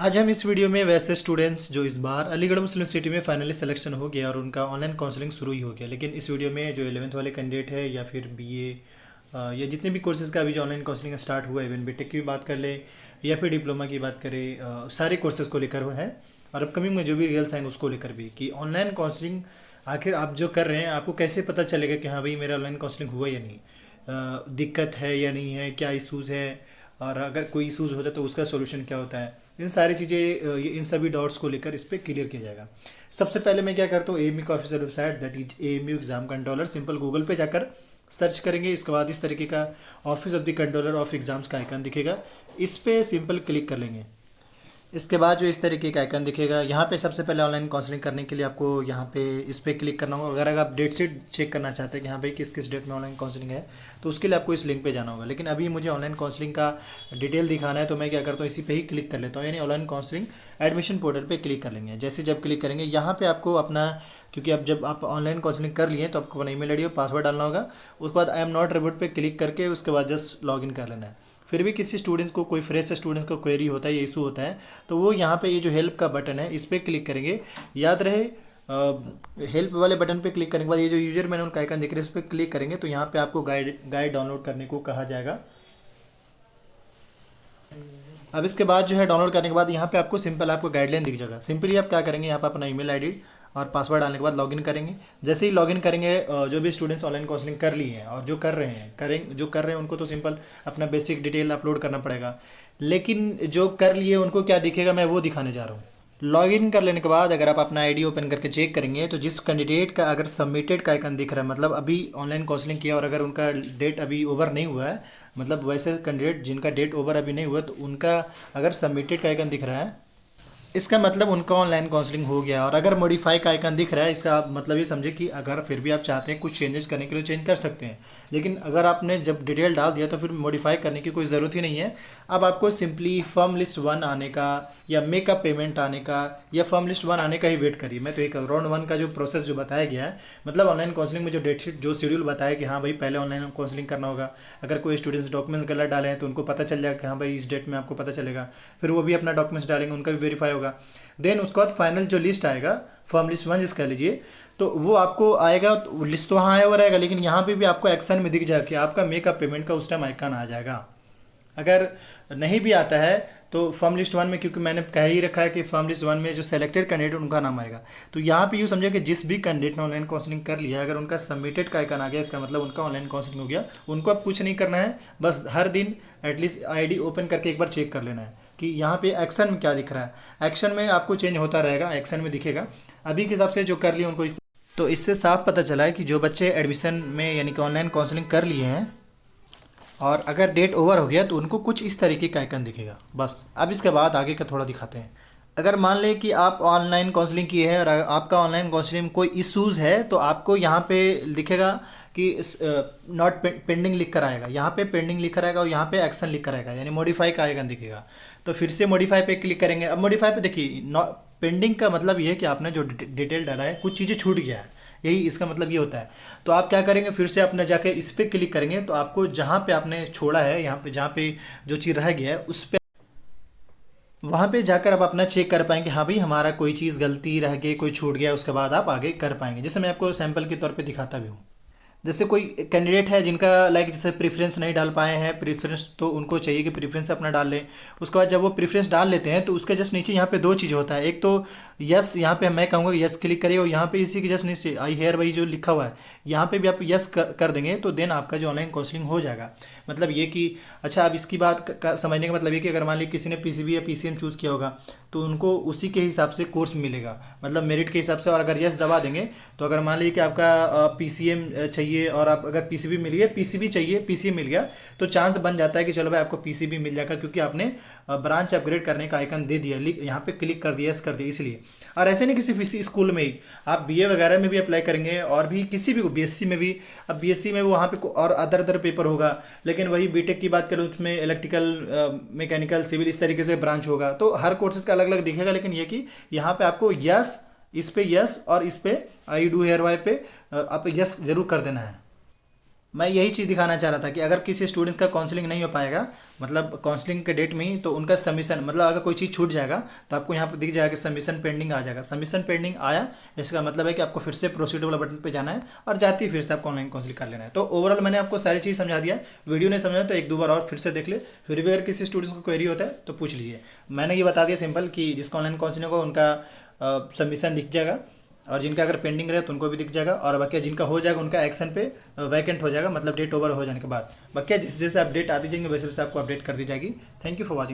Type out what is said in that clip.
आज हम इस वीडियो में वैसे स्टूडेंट्स जो इस बार अलीगढ़ मुस्लिम सिटी में फाइनली सिलेक्शन हो गया और उनका ऑनलाइन काउंसलिंग शुरू ही हो गया, लेकिन इस वीडियो में जो 11th वाले कैंडिडेट है या फिर बीए या जितने भी कोर्सेज़ का अभी जो ऑनलाइन काउंसलिंग स्टार्ट हुआ है, इवन बीटेक की भी बात कर ले या फिर डिप्लोमा की बात करें, सारे कोर्सेज़ को लेकर हुए हैं और अपकमिंग में जो भी रिजल्ट्स आएंगे उसको लेकर भी कि ऑनलाइन काउंसलिंग आखिर आप जो कर रहे हैं आपको कैसे पता चलेगा कि हाँ भाई मेरा ऑनलाइन काउंसलिंग हुआ या नहीं, दिक्कत है या नहीं है, क्या इशूज़ है और अगर कोई इशूज़ होता है तो उसका सोल्यूशन क्या होता है। इन सारी चीज़ें इन सभी डाउट्स को लेकर इस पर क्लियर किया जाएगा। सबसे पहले मैं क्या करता हूँ, एएमयू का official website that is AMU exam controller, simple Google पे जाकर सर्च करेंगे। इसके बाद इस तरीके का office of the controller of exams का आइकन दिखेगा, इस पर सिंपल क्लिक कर लेंगे। इसके बाद जो इस तरीके का आइकन दिखेगा, यहाँ पे सबसे पहले ऑनलाइन काउंसलिंग करने के लिए आपको यहाँ पे इस पर क्लिक करना होगा। अगर आप डेट शीट चेक करना चाहते हैं कि हाँ भाई किस किस डेट में ऑनलाइन काउंसलिंग है, तो उसके लिए आपको इस लिंक पे जाना होगा। लेकिन अभी मुझे ऑनलाइन काउंसलिंग का डिटेल दिखाना है तो मैं क्या करता हूँ, इसी पे ही क्लिक कर लेता हूँ, यानी ऑनलाइन काउंसलिंग एडमिशन पोर्टल पर क्लिक कर लेंगे। जैसे जब क्लिक करेंगे यहाँ पर आपको अपना, क्योंकि अब जब आप ऑनलाइन काउंसलिंग कर लिए तो आपको अपना ईमेल आईडी और पासवर्ड डालना होगा। उसके बाद आई एम नॉट रोबोट पे क्लिक करके उसके बाद जस्ट लॉगिन कर लेना है। फिर भी किसी स्टूडेंट्स को, कोई फ्रेश स्टूडेंट्स को क्वेरी होता है या इशू होता है तो वो यहाँ पे ये जो हेल्प का बटन है इस पर क्लिक करेंगे। याद रहे हेल्प वाले बटन पे क्लिक करने के बाद ये जो यूजर मैंने उनका आइकन दिख रहा है इस पर क्लिक करेंगे तो यहाँ पे आपको गाइड डाउनलोड करने को कहा जाएगा। अब इसके बाद जो है डाउनलोड करने के बाद यहाँ पे आपको सिंपल आपको गाइडलाइन दिख जाएगा। सिंपली आप क्या करेंगे, यहाँ पे अपना ईमेल आईडी और पासवर्ड डालने के बाद लॉगिन करेंगे। जैसे ही लॉगिन करेंगे, जो भी स्टूडेंट्स ऑनलाइन काउंसलिंग कर लिए हैं और जो कर रहे हैं उनको तो सिंपल अपना बेसिक डिटेल अपलोड करना पड़ेगा। लेकिन जो कर लिए उनको क्या दिखेगा, मैं वो दिखाने जा रहा हूँ। लॉगिन कर लेने के बाद अगर आप अपना आईडी ओपन करके चेक करेंगे तो जिस कैंडिडेट का अगर सबमिटेड का आइकन दिख रहा है, मतलब अभी ऑनलाइन काउंसलिंग किया और अगर उनका डेट अभी ओवर नहीं हुआ है, मतलब वैसे कैंडिडेट जिनका डेट ओवर अभी नहीं हुआ तो उनका अगर सबमिटेड का आइकन दिख रहा है इसका मतलब उनका ऑनलाइन काउंसलिंग हो गया। और अगर मॉडिफाई का आइकन दिख रहा है इसका मतलब ये समझे कि अगर फिर भी आप चाहते हैं कुछ चेंजेस करने के लिए चेंज कर सकते हैं, लेकिन अगर आपने जब डिटेल डाल दिया तो फिर मॉडिफाई करने की कोई ज़रूरत ही नहीं है। अब आपको सिंपली फॉर्म लिस्ट 1 आने का या मेकअप पेमेंट आने का या फॉर्म लिस्ट 1 आने का ही वेट करिए। मैं तो एक राउंड 1 का जो प्रोसेस जो बताया गया है, मतलब ऑनलाइन काउंसलिंग में जो डेट शीट जो शेड्यूल बताया कि हाँ भाई पहले ऑनलाइन काउंसलिंग करना होगा। अगर कोई स्टूडेंट्स डॉक्यूमेंट्स गलत डाले हैं तो उनको पता चल जाएगा कि हाँ भाई इस डेट में आपको पता चलेगा। फिर वो भी अपना डॉक्यूमेंट्स डालेंगे, उनका भी वेरीफाई होगा। देन उसके बाद फाइनल जो लिस्ट आएगा, फॉर्म लिस्ट 1 जिसका लीजिए, तो वो आपको आएगा। तो लिस्ट तो वहाँ आया हुआ रहेगा, लेकिन यहाँ पे भी आपको एक्शन में दिख जाएगा कि आपका मेकअप पेमेंट का उस टाइम आइकन आ जाएगा। अगर नहीं भी आता है तो फॉर्म लिस्ट 1 में, क्योंकि मैंने कह ही रखा है कि फॉर्म लिस्ट 1 में जो सेलेक्टेड कैंडिडेट उनका नाम आएगा, तो यहाँ पे यूँ समझे कि जिस भी कैंडिडेट ने ऑनलाइन काउंसलिंग कर लिया अगर उनका सबमिटेड का आइकन आ गया इसका मतलब उनका ऑनलाइन काउंसलिंग हो गया। उनको अब कुछ नहीं करना है, बस हर दिन एटलीस्ट आईडी ओपन करके एक बार चेक कर लेना है कि यहाँ पे एक्शन में क्या दिख रहा है। एक्शन में आपको चेंज होता रहेगा, एक्शन में दिखेगा। अभी के हिसाब से जो कर लिए उनको तो इससे साफ पता चला है कि जो बच्चे एडमिशन में यानी कि ऑनलाइन काउंसलिंग कर लिए हैं और अगर डेट ओवर हो गया तो उनको कुछ इस तरीके का आइकन दिखेगा बस। अब इसके बाद आगे का थोड़ा दिखाते हैं। अगर मान लें कि आप ऑनलाइन काउंसलिंग की है और आपका ऑनलाइन काउंसलिंग में कोई इश्यूज़ है तो आपको यहाँ पे दिखेगा कि नॉट पेंडिंग लिख कर आएगा, यहाँ पे पेंडिंग लिख कर आएगा और यहाँ पे एक्शन लिख कर आएगा, यानी मॉडिफाई का आइकन दिखेगा। तो फिर से मॉडिफाई पे क्लिक करेंगे। अब मॉडिफाई पे देखिए, पेंडिंग का मतलब ये है कि आपने जो डिटेल डाला है कुछ चीज़ें छूट गया है, यही इसका मतलब ये होता है। तो आप क्या करेंगे, फिर से अपने जाके इस पर क्लिक करेंगे तो आपको जहाँ पे आपने छोड़ा है, यहाँ पे जहाँ पे जो चीज़ रह गया है उस पर वहाँ पे जाकर आप अपना चेक कर पाएंगे हाँ भाई हमारा कोई चीज़ गलती रह गई, कोई छूट गया, उसके बाद आप आगे कर पाएंगे। जैसे मैं आपको सैंपल के तौर पे दिखाता भी हूँ। जैसे कोई कैंडिडेट है जिनका लाइक जैसे प्रेफरेंस नहीं डाल पाए हैं, प्रेफरेंस तो उनको चाहिए कि प्रेफरेंस अपना डाल लें। उसके बाद जब वो प्रेफरेंस डाल लेते हैं तो उसके जस्ट नीचे यहाँ पे 2 चीज़ होता है। एक तो यस, यहाँ पे मैं कहूँगा यस क्लिक करिए और यहाँ पे इसी के जस्ट नीचे आई हेयर वही जो लिखा हुआ है यहाँ पे भी आप यस कर देंगे तो देन आपका जो ऑनलाइन काउंसलिंग हो जाएगा। मतलब ये कि अच्छा, अब इसकी बात समझने का मतलब ये कि अगर मान लीजिए किसी ने पीसीबी या पीसीएम चूज़ किया होगा तो उनको उसी के हिसाब से कोर्स मिलेगा, मतलब मेरिट के हिसाब से। और अगर यस दबा देंगे तो अगर मान लीजिए कि आपका पीसीएम चाहिए और आप अगर पीसीबी मिल गया, पीसीबी चाहिए, पीसीएम मिल गया, तो चांस बन जाता है कि चलो भाई आपको पीसीबी मिल जाएगा क्योंकि आपने ब्रांच अपग्रेड करने का आइकन दे दिया, यहाँ पे क्लिक कर दिया, यस कर दिया इसलिए। और ऐसे नहीं किसी स्कूल में ही, आप बीए वगैरह में भी अप्लाई करेंगे और भी किसी भी बीएससी में भी। अब बीएससी में वहाँ पे और अदर पेपर होगा, लेकिन वही बीटेक की बात करें उसमें इलेक्ट्रिकल, मैकेनिकल, सिविल इस तरीके से ब्रांच होगा। तो हर कोर्सेज का अलग अलग दिखेगा, लेकिन ये कि यहाँ पे आपको यस, इस पे यस और इस पे आई डू हेयर वाई पे आप यस जरूर कर देना है। मैं यही चीज़ दिखाना चाह रहा था कि अगर किसी स्टूडेंट का काउंसलिंग नहीं हो पाएगा, मतलब काउंसलिंग के डेट में ही, तो उनका सबमिशन, मतलब अगर कोई चीज़ छूट जाएगा तो आपको यहाँ पर दिख जाएगा कि सबमिशन पेंडिंग आ जाएगा। सबमिशन पेंडिंग आया, इसका मतलब है कि आपको फिर से प्रोसीड वाला बटन पे जाना है और जाते ही फिर से आपको ऑनलाइन काउंसलिंग कर लेना है। तो ओवरऑल मैंने आपको सारी चीज़ समझा दिया। वीडियो नहीं समझा तो एक दो बार और फिर से देख ले, फिर भी अगर किसी स्टूडेंट को क्वेरी होता है तो पूछ लीजिए। मैंने ये बता दिया सिंपल कि जिसका ऑनलाइन काउंसलिंग होगा उनका सबमिशन दिख जाएगा, और जिनका अगर पेंडिंग रहे तो उनको भी दिख जाएगा, और बाकी जिनका हो जाएगा उनका एक्शन पे वैकेंट हो जाएगा, मतलब डेट ओवर हो जाने के बाद। बाकी जैसे जैसे अपडेट आती जाएंगे वैसे वैसे आपको अपडेट कर दी जाएगी। Thank you for watching.